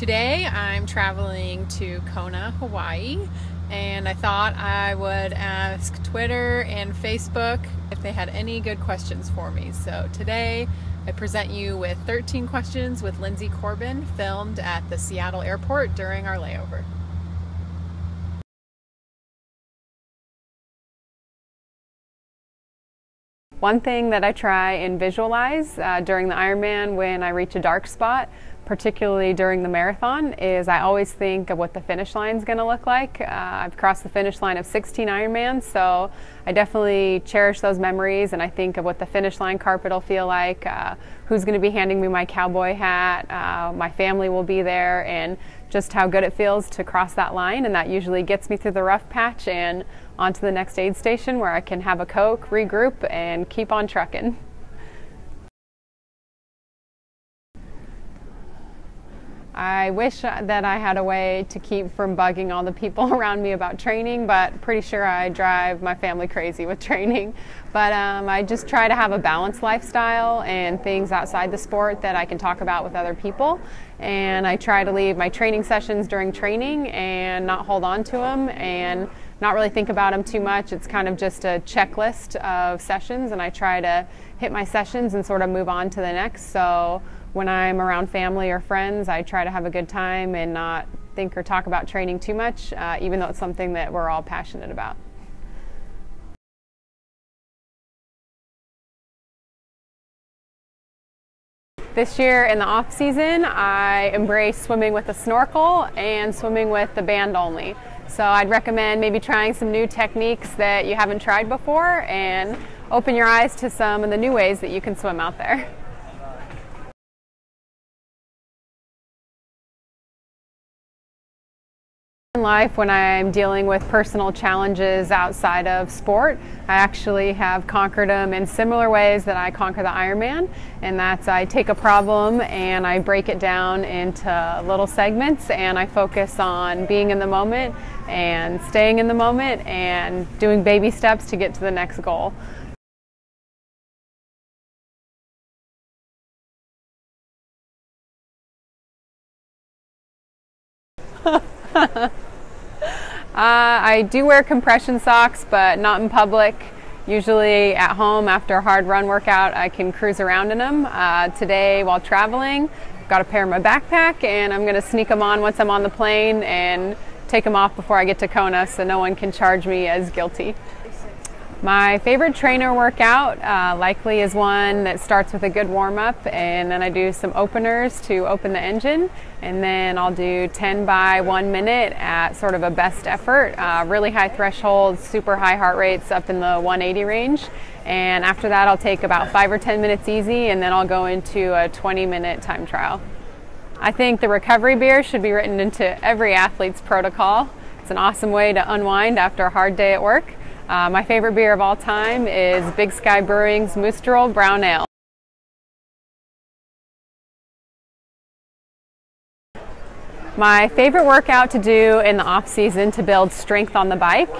Today I'm traveling to Kona, Hawaii, and I thought I would ask Twitter and Facebook if they had any good questions for me. So today I present you with 13 questions with Linsey Corbin, filmed at the Seattle airport during our layover. One thing that I try and visualize during the Ironman when I reach a dark spot, particularly during the marathon, is I always think of what the finish line is going to look like. I've crossed the finish line of 16 Ironmans, so I definitely cherish those memories, and I think of what the finish line carpet will feel like, who's going to be handing me my cowboy hat, my family will be there, and just how good it feels to cross that line. And that usually gets me through the rough patch and onto the next aid station where I can have a Coke, regroup, and keep on trucking. I wish that I had a way to keep from bugging all the people around me about training, but pretty sure I drive my family crazy with training. But I just try to have a balanced lifestyle and things outside the sport that I can talk about with other people. And I try to leave my training sessions during training and not hold on to them and not really think about them too much. It's kind of just a checklist of sessions, and I try to hit my sessions and sort of move on to the next. So when I'm around family or friends, I try to have a good time and not think or talk about training too much, even though it's something that we're all passionate about. This year in the off season, I embrace swimming with a snorkel and swimming with the band only. So I'd recommend maybe trying some new techniques that you haven't tried before and open your eyes to some of the new ways that you can swim out there. In life, when I'm dealing with personal challenges outside of sport, I actually have conquered them in similar ways that I conquer the Ironman, and that's I take a problem and I break it down into little segments, and I focus on being in the moment and staying in the moment and doing baby steps to get to the next goal. I do wear compression socks, but not in public. Usually at home after a hard run workout, I can cruise around in them. Today while traveling, I've got a pair in my backpack, and I'm going to sneak them on once I'm on the plane and take them off before I get to Kona so no one can charge me as guilty. My favorite trainer workout likely is one that starts with a good warm-up, and then I do some openers to open the engine, and then I'll do 10 by 1 minute at sort of a best effort, really high thresholds, super high heart rates up in the 180 range, and after that I'll take about 5 or 10 minutes easy, and then I'll go into a 20-minute time trial. I think the recovery beer should be written into every athlete's protocol. It's an awesome way to unwind after a hard day at work. My favorite beer of all time is Big Sky Brewing's Moosterol Brown Ale. My favorite workout to do in the off season to build strength on the bike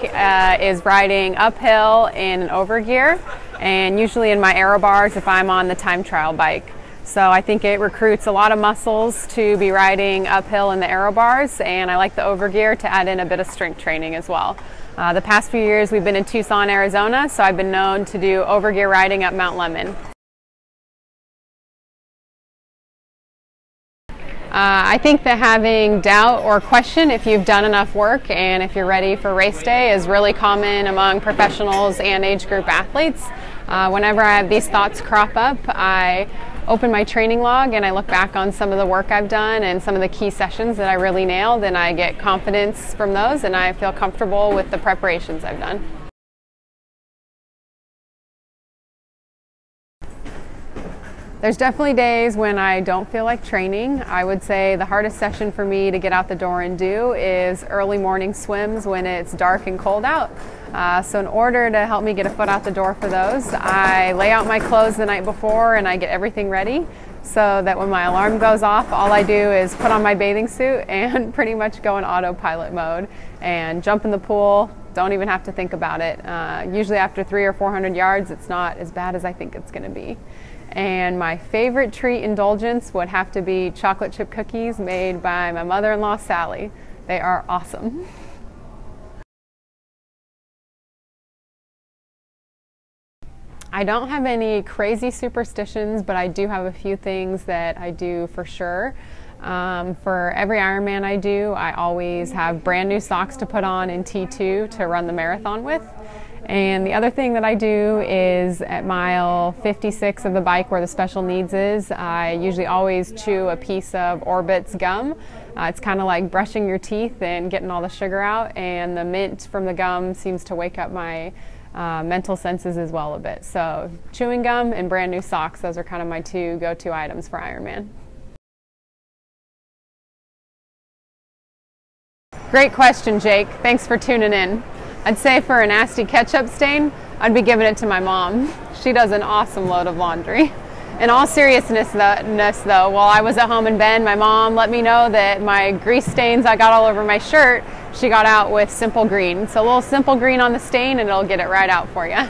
is riding uphill in an overgear, and usually in my aero bars if I'm on the time trial bike. So I think it recruits a lot of muscles to be riding uphill in the aero bars, and I like the overgear to add in a bit of strength training as well. The past few years we've been in Tucson, Arizona, so I've been known to do overgear riding up Mount Lemmon. I think that having doubt or question if you've done enough work and if you're ready for race day is really common among professionals and age group athletes. Whenever I have these thoughts crop up, I open my training log and I look back on some of the work I've done and some of the key sessions that I really nailed, and I get confidence from those, and I feel comfortable with the preparations I've done. There's definitely days when I don't feel like training. I would say the hardest session for me to get out the door and do is early morning swims when it's dark and cold out. So in order to help me get a foot out the door for those, I lay out my clothes the night before and I get everything ready so that when my alarm goes off, all I do is put on my bathing suit and pretty much go in autopilot mode and jump in the pool. Don't even have to think about it. Usually after 300 or 400 yards, it's not as bad as I think it's going to be. And my favorite treat indulgence would have to be chocolate chip cookies made by my mother-in-law, Sally. They are awesome. I don't have any crazy superstitions, but I do have a few things that I do for sure. For every Ironman I do, I always have brand new socks to put on in T2 to run the marathon with. And the other thing that I do is at mile 56 of the bike where the special needs is, I usually always chew a piece of Orbit's gum. It's kind of like brushing your teeth and getting all the sugar out, and the mint from the gum seems to wake up my mental senses as well a bit. So chewing gum and brand new socks, those are kind of my two go-to items for Ironman. Great question, Jake. Thanks for tuning in. I'd say for a nasty ketchup stain, I'd be giving it to my mom. She does an awesome load of laundry. In all seriousness though, while I was at home in Bend, my mom let me know that my grease stains I got all over my shirt, she got out with Simple Green. So a little Simple Green on the stain and it'll get it right out for you.